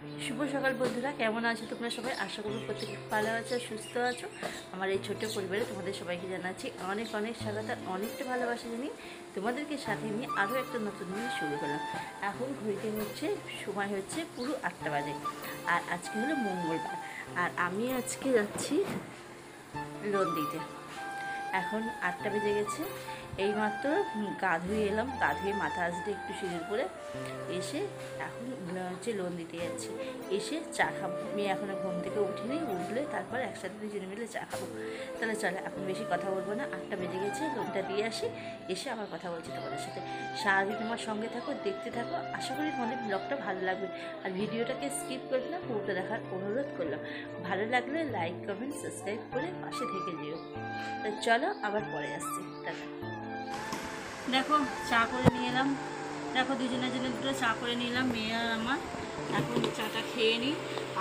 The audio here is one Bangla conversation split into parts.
শুভ সকাল বন্ধুরা, কেমন আছো তোমরা সবাই? আশা করি প্রত্যেকে ভালো আছো, সুস্থ আছো। আমার এই ছোট্ট পরিবারে তোমাদের সবাইকে জানাচ্ছি অনেক অনেক স্বাগত, অনেকটা ভালোবাসা জানিয়ে তোমাদেরকে সাথে নিয়ে আরও একটা নতুন দিন শুরু করলাম। এখন ঘড়িতে হচ্ছে সময় হচ্ছে পুরো 8টা বাজে, আর আজকে হলো মঙ্গলবার, আর আমি আজকে যাচ্ছি লোন দিতে। এখন 8টা বেজে গেছে। এইমাত্র গা ধুয়ে এলাম, গা ধুয়ে মাথা আসতে একটু সিঁদুর করে এসে এখন হচ্ছে লোন দিতে যাচ্ছি। এসে চা খাবো। মেয়ে এখনও ঘুম থেকে উঠিনি, উঠলে তারপর একসাথে দুজনে মিলে চা খাবো। তাহলে চলে, এখন বেশি কথা বলবো না, 8টা বেজে গেছে, লোনটা দিয়ে আসি, এসে আবার কথা বলছি তোমাদের সাথে। সারাদিন তোমার সঙ্গে থাকো, দেখতে থাকো, আশা করি তোমাদের ব্লগটা ভালো লাগবে। আর ভিডিওটাকে স্কিপ করবে না, পুরোটা দেখার অনুরোধ করলাম। ভালো লাগলে লাইক কমেন্ট সাবস্ক্রাইব করে পাশে থেকে যেও। তো চলো, আবার পরে আসছি। টাটা। দেখো চা করে নিয়ে এলাম, দেখো দুজনের জন্য দুটো চা করে নিলাম, মেয়ে আর আমার। এখন চাটা খেয়ে নিই,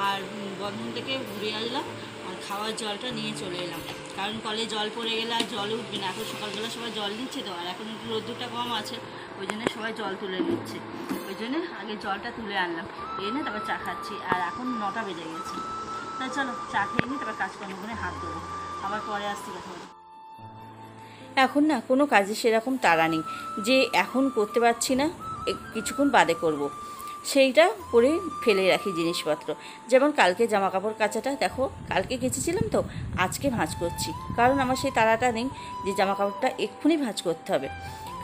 আর বন্ধন থেকে ঘুরে আসলাম, আর খাওয়ার জলটা নিয়ে চলে এলাম। কারণ কলে জল পড়ে গেলে আর জল উঠবে না। এখন সকালবেলা সবাই জল নিচ্ছে তো, আর এখন একটু রোদ্দুরটা কম আছে, ওই জন্য সবাই জল তুলে নিচ্ছে। ওই জন্য আগে জলটা তুলে আনলাম, এনে তারপর চা খাচ্ছি। আর এখন 9টা বেজে গেছে। তাই চলো চা খেয়ে নিই, তারপর কাজকর্মগুলো হাত দেবো। আবার পরে আসছি কথা বলি। এখন না কোনো কাজে সেরকম তাড়া নেই যে এখন করতে পারছি না, কিছুক্ষণ বাদে করব। সেইটা করে ফেলে রাখি জিনিসপত্র। যেমন কালকে জামা কাপড় কাচাটা দেখো, কালকে কেচেছিলাম তো, আজকে ভাঁজ করছি। কারণ আমার সেই তাড়াটা নেই যে জামা কাপড়টা এক্ষুনি ভাঁজ করতে হবে।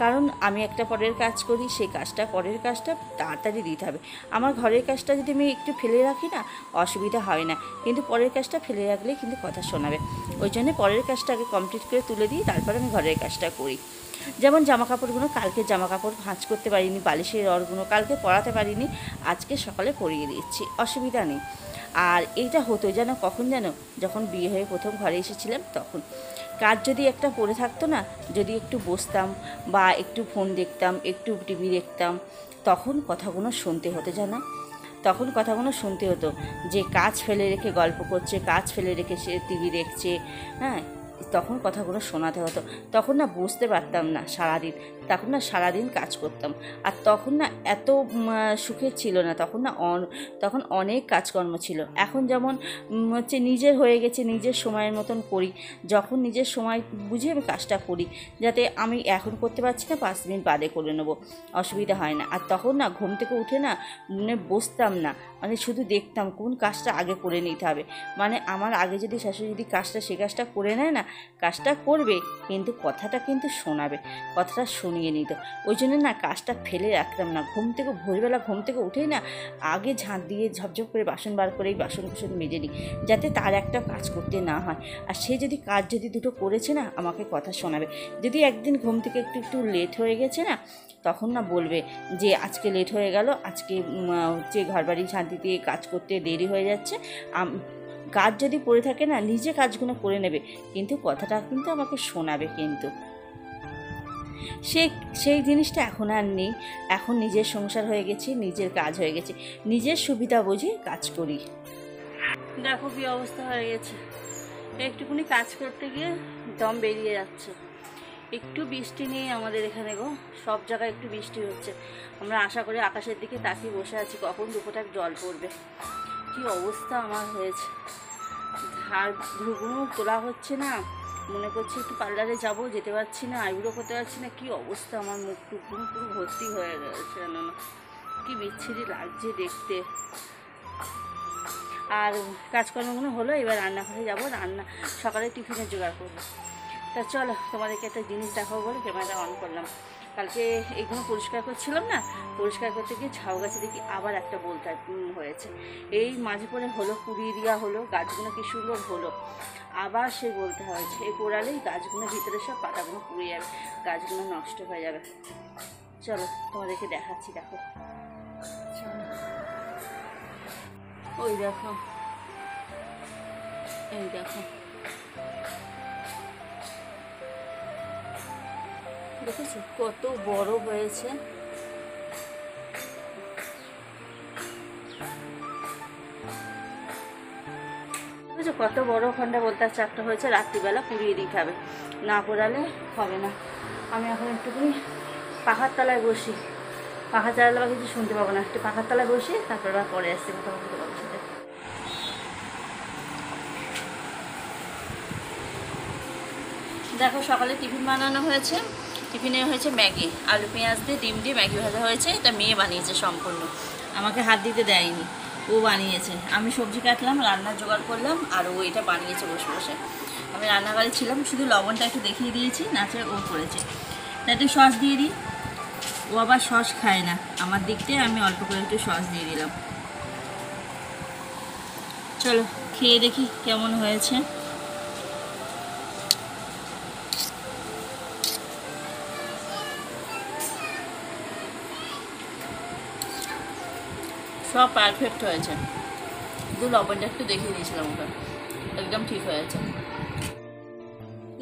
কারণ আমি একটা পরের কাজ করি, সেই কাজটা পরের কাজটা তাড়াতাড়ি দিতে হবে। আমার ঘরের কাজটা যদি আমি একটু ফেলে রাখি না, অসুবিধা হয় না, কিন্তু পরের কাজটা ফেলে রাখলেই কিন্তু কথা শোনাবে। ওই জন্য পরের কাজটা আগে কমপ্লিট করে তুলে দিই, তারপরে আমি ঘরের কাজটা করি। যেমন জামা কাপড়গুলো, কালকে জামা কাপড় ভাঁজ করতে পারিনি, বালিশের রডগুলো কালকে পরাতে পারিনি, আজকে সকালে পরিয়ে দিচ্ছি, অসুবিধা নেই। আর এইটা হতো যেন কখন, যেন যখন বিয়ে হয়ে প্রথম ঘরে এসেছিলাম তখন। কাজ যদি একটা পড়ে থাকতো না, যদি একটু বসতাম বা একটু ফোন দেখতাম, একটু টিভি দেখতাম, তখন কথাগুলো শুনতে হতো জানো। তখন কথাগুলো শুনতে হতো যে কাজ ফেলে রেখে গল্প করছে, কাজ ফেলে রেখে সে টিভি দেখছে। হ্যাঁ, তখন কথাগুলো শোনাতে হতো। তখন না বুঝতে পারতাম না সারাদিন, তখন না সারাদিন কাজ করতাম। আর তখন না এত সুখের ছিল না, তখন না তখন অনেক কাজকর্ম ছিল। এখন যেমন হচ্ছে নিজের হয়ে গেছে, নিজের সময়ের মতন করি, যখন নিজের সময় বুঝে আমি কাজটা করি, যাতে আমি এখন করতে পারছি না 5 মিনিট বাদে করে নেবো, অসুবিধা হয় না। আর তখন না ঘুম থেকে উঠে না বসতাম না, মানে শুধু দেখতাম কোন কাজটা আগে করে নিতে হবে। মানে আমার আগে যদি শাশুড়ি যদি কাজটা সে কাজটা করে নেয় না, কাজটা করবে কিন্তু কথাটা কিন্তু শোনাবে, কথাটা শুনিয়ে নিত। ওই জন্য না কাজটা ফেলে রাখতাম না। ভোরবেলা ঘুম থেকে উঠেই না আগে ঝাঁট দিয়ে ঝপঝপ করে বাসন বার করে এই বাসন কুসন মেজে নিই, যাতে তার একটা কাজ করতে না হয়। আর সে যদি কাজ যদি দুটো করেছে না, আমাকে কথা শোনাবে। যদি একদিন ঘুম থেকে একটু একটু লেট হয়ে গেছে না, তখন না বলবে যে আজকে লেট হয়ে গেল, আজকে হচ্ছে ঘরবাড়ি শান্তি দিয়ে কাজ করতে দেরি হয়ে যাচ্ছে। কাজ যদি পড়ে থাকে না, নিজে কাজগুলো করে নেবে, কিন্তু কথাটা কিন্তু আমাকে শোনাবে। কিন্তু সেই জিনিসটা এখন আর নেই। এখন নিজের সংসার হয়ে গেছে, নিজের কাজ হয়ে গেছে, নিজের সুবিধা বুঝে কাজ করি। দেখো কি অবস্থা হয়ে গেছে, একটুখানি কাজ করতে গিয়ে দম বেরিয়ে যাচ্ছে। একটু বৃষ্টি নেই আমাদের এখানে গো, সব জায়গায় একটু বৃষ্টি হচ্ছে। আমরা আশা করি আকাশের দিকে তাকিয়ে বসে আছি কখন দুপোটা জল পড়বে। কি অবস্থা আমার হয়েছে, আর ভ্রুগুলো তোলা হচ্ছে না, মনে করছি একটু পার্লারে যাব, যেতে পারছি না, আইব্রো করতে পারছি না। কি অবস্থা আমার, মুখ টুকগুলো পুরো ভর্তি হয়ে গেছে, জানো না কি বিচ্ছিরি লাগছে দেখতে। আর কাজকর্মগুলো হলো, এবার রান্নাঘরে যাব, সকালে টিফিনের জোগাড় করবো। তা চলো তোমাদেরকে একটা জিনিস দেখাবো বলে ক্যামেরাটা অন করলাম। কালকে এইগুলো পরিষ্কার করছিলাম না, পরিষ্কার করতে গিয়ে ঝাউ গাছে দেখি আবার একটা বোলতা হয়েছে। এই মাঝে পরে হলো, কুড়িয়ে দেওয়া হলো, গাছগুলো কি সুন্দর হলো, আবার সে বলতে হয়েছে। এই পোড়ালেই গাছগুলো ভিতরে সব পাতাগুলো পুড়ে যাবে, গাছগুলো নষ্ট হয়ে যাবে। চলো তোমাদেরকে দেখাচ্ছি, দেখো। ওই দেখো, এই দেখো, দেখেছো কত বড় হয়েছে। বুঝছো কত বড় খন্ডা বলতে চারটা হয়েছে, রাত্রিবেলা পুড়িয়ে দিতে হবে, না পোড়ালে হবে না। আমি এখন একটুখানি পাহাড় তলায় বসি, পাখা চালালে বা কিছু শুনতে পাবো না, একটু পাখার তলায় বসে তারপর আবার পরে আসছি কথা বলতে পারবো সাথে। দেখো সকালে টিফিন বানানো হয়েছে, টিফিনে হয়েছে ম্যাগি, আলু পেঁয়াজ দিয়ে ডিম দিয়ে ম্যাগি ভাজা হয়েছে। এটা মেয়ে বানিয়েছে সম্পূর্ণ, আমাকে হাত দিতে দেয়নি, ও বানিয়েছে। আমি সবজি কাটলাম, রান্নার জোগাড় করলাম, আর ও এটা বানিয়েছে বসে বসে। আমি রান্নাঘরে ছিলাম, শুধু লবণটা একটু দেখিয়ে দিয়েছি, নাচে ও করেছে। তাই একটু সস দিয়ে দিই, ও আবার সস খায় না, আমার দিকটায় আমি অল্প করে একটু সস দিয়ে দিলাম। চলো খেয়ে দেখি কেমন হয়েছে। সব পারফেক্ট হয়েছে, শুধু লবণটা একটু দেখিয়ে দিয়েছিলাম ওটা, একদম ঠিক হয়েছে।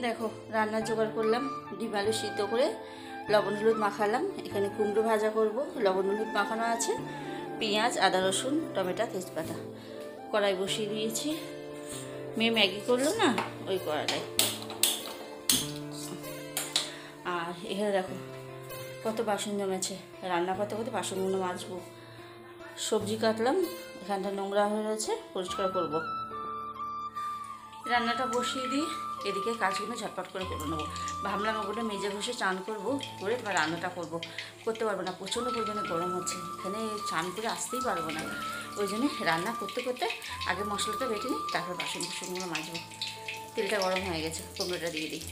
দেখো রান্নার জোগাড় করলাম, ডিম আলু সিদ্ধ করে লবণ হলুদ মাখালাম। এখানে কুমড়ো ভাজা করব, লবণ হলুদ মাখানো আছে, পেঁয়াজ আদা রসুন টমেটো তেজপাতা। কড়াই বসিয়ে দিয়েছি, মেয়ে ম্যাগি করলো না ওই কড়াইটায়। আর এখানে দেখো কত বাসন জমেছে, রান্না করতে করতে বাসনগুলো মাজবো। সবজি কাটলাম, এখানটা নোংরা হয়ে রয়েছে, পরিষ্কার করব। রান্নাটা বসিয়ে দিই, এদিকে কাজগুলো ঝটপট করে করে নেবো। ভাবলাম ওগুলো মেজে ঘষে চান করবো, করে এবার রান্নাটা করবো। করতে পারবো না, প্রচণ্ড পরিমাণে গরম হচ্ছে, এখানে চান করে আসতেই পারবো না। ওই জন্যে রান্না করতে করতে আগে মশলাটা বেটে নিই, তারপর বাসনগুলো মাজবো। তেলটা গরম হয়ে গেছে, কুমড়োটা দিয়ে দিই।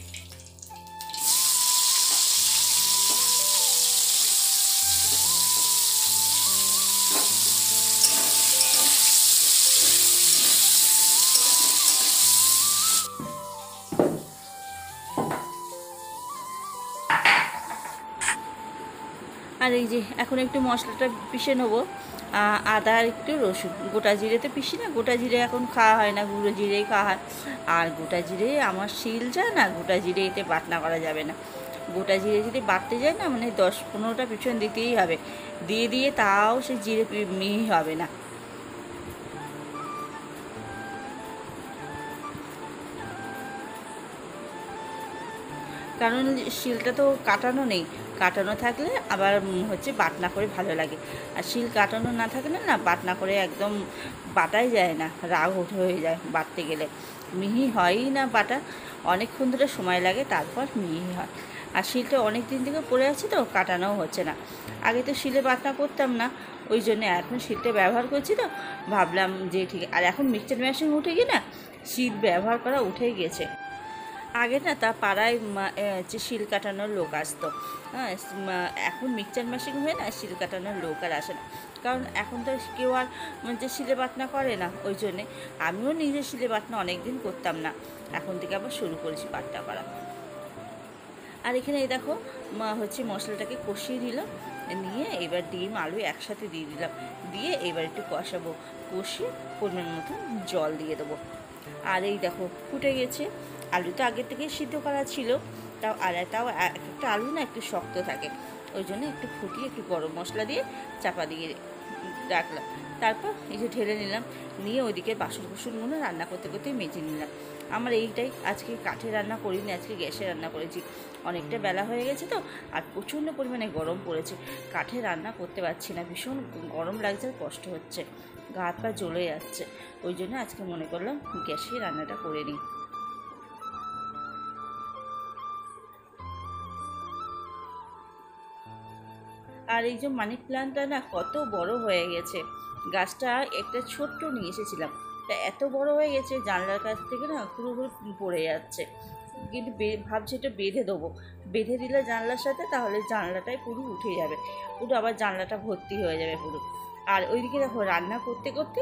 আর এই যে এখন একটু মশলাটা পিষে নেবো, আদা আর একটু রসুন। গোটা জিরে তো পিষি না, গোটা জিরে এখন খাওয়া হয় না, গুঁড়ো জিরেই খাওয়া হয়। আর গোটা জিরে আমার শিল যায় না, গোটা জিরে এতে বাটনা করা যাবে না। গোটা জিরে যদি বাটতে যায় না, মানে 10-15টা পিছন দিতেই হবে, দিয়ে দিয়ে তাও সে জিরে মিহি হবে না। কারণ শিলটা তো কাটানো নেই, কাটানো থাকলে আবার হচ্ছে বাটনা করে ভালো লাগে। আর শিল কাটানো না থাকলে না বাটনা করে একদম বাটাই যায় না, রাগ হয়ে যায় বাটতে গেলে, মিহি হয়ই না বাটা, অনেকক্ষণ ধরে সময় লাগে তারপর মিহি হয়। আর শিলটা অনেক দিন থেকে পড়ে আছে তো, কাটানোও হচ্ছে না। আগে তো শিলে বাটনা করতাম না, ওই জন্য এখন শিলটা ব্যবহার করছি তো ভাবলাম যে ঠিক। আর এখন মিক্সচার মেশিন উঠে গিয়ে না শিল ব্যবহার করা উঠেই গেছে। আগে না তা পাড়ায় যে শিল কাটানোর লোক আসতো, হ্যাঁ। এখন মিক্সচার মেশিন হয়ে না শিল কাটানোর লোক আর আসে না, কারণ এখন তো কেউ আর যে শিলে বাটনা করে না। ওই জন্যে আমিও নিজে শিলে বাটনা অনেক দিন করতাম না, এখন থেকে আবার শুরু করেছি বাটনা করা। আর এখানে এই দেখো হচ্ছে মশলাটাকে কষিয়ে দিলাম, নিয়ে এবার ডিম আলু একসাথে দিয়ে দিলাম, দিয়ে এবার একটু কষাবো, কষিয়ে পরিমাণ মতো জল দিয়ে দেবো। আর এই দেখো ফুটে গেছে। আলু তো আগের থেকে সিদ্ধ করা ছিল, তাও একটা আলু না একটু শক্ত থাকে, ওই জন্য একটু ফুটিয়ে একটু গরম মশলা দিয়ে চাপা দিয়ে রাখলাম। তারপর এই যে ঢেলে নিলাম, নিয়ে ওইদিকে বাসনগুলো রান্না করতে করতে মেজে নিলাম। আমার এইটাই, আজকে কাঠে রান্না করিনি, আজকে গ্যাসে রান্না করেছি। অনেকটা বেলা হয়ে গেছে তো, আর প্রচণ্ড পরিমাণে গরম পড়েছে, কাঠে রান্না করতে পারছি না, ভীষণ গরম লাগছে, কষ্ট হচ্ছে, গা হাত পা জ্বলে যাচ্ছে। ওই জন্য আজকে মনে করলাম গ্যাসে রান্নাটা করে নিই। আর এই যে মানি প্ল্যান্টটা না কত বড় হয়ে গেছে, গাছটা একটা ছোট্ট নিয়ে এসেছিলাম, তা এত বড় হয়ে গেছে জানলার কাছ থেকে না পুরোপুরি পড়ে যাচ্ছে। কিন্তু ভাবছি এটা বেঁধে দেবো, বেঁধে দিলে জানলার সাথে, তাহলে জানলাটাই পুরো উঠে যাবে, পুরো আবার জানলাটা ভর্তি হয়ে যাবে পুরো। আর ওইদিকে দেখো রান্না করতে করতে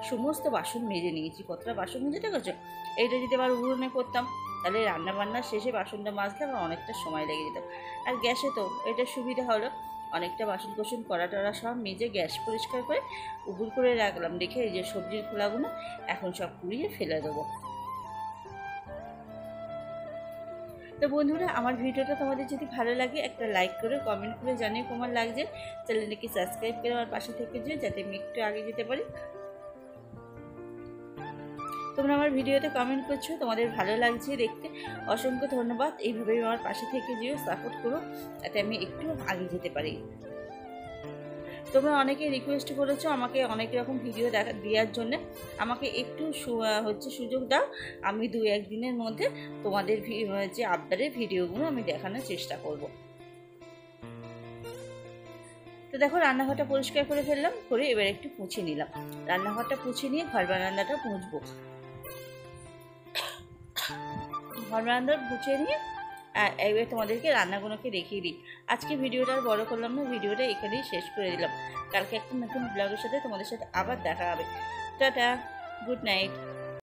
সমস্ত বাসন মেজে নিয়েছি, কতটা বাসন মেজে দেখেছো। এইটা যদি আবার উনুনে করতাম, তাহলে রান্না বান্নার শেষে বাসনটা মাজতে আমার অনেকটা সময় লেগে যেত। আর গ্যাসে তো এটা সুবিধা হলো, অনেকটা বাসন কোসন কড়া টড়া সব মেজে গ্যাস পরিষ্কার করে উপুর করে রাখলাম, রেখে এই যে সবজির খোলাগুলো এখন সব পুড়িয়ে ফেলে দেবো। তো বন্ধুরা, আমার ভিডিওটা তোমাদের যদি ভালো লাগে একটা লাইক করে কমেন্ট করে জানিয়ে কেমন লাগছে। চ্যানেলটাকে সাবস্ক্রাইব করে আমার পাশে থেকে যেও, যাতে আমি একটু আগে যেতে পারি। তোমরা আমার ভিডিওতে কমেন্ট করছো, তোমাদের ভালো লাগছে দেখতে, অসংখ্য ধন্যবাদ। এইভাবেই আমার পাশে থেকে যেও, সাপোর্ট করো, যাতে আমি একটু আগে যেতে পারি। তোমরা অনেকে রিকোয়েস্ট করেছো আমাকে অনেক রকম ভিডিও দেওয়ার জন্য। আমাকে একটু সুযোগ দাও, আমি 2-1 দিনের মধ্যে তোমাদের যে আবদারের ভিডিওগুলো আমি দেখানোর চেষ্টা করব। তো দেখো রান্নাঘরটা পরিষ্কার করে ফেললাম, করে এবার একটু মুছে নিলাম। রান্নাঘরটা মুছে নিয়ে ঘর বারান্দাটা মুছবো। ঘর বারান্দা মুছে নিয়ে এবার তোমাদেরকে রান্নাগুলোকে দেখিয়ে দিই। আজকে ভিডিওটা আর বড় করলাম না, ভিডিওটা এখানেই শেষ করে দিলাম। কালকে একটা নতুন ব্লগের সাথে তোমাদের সাথে আবার দেখা হবে। Tata, good night.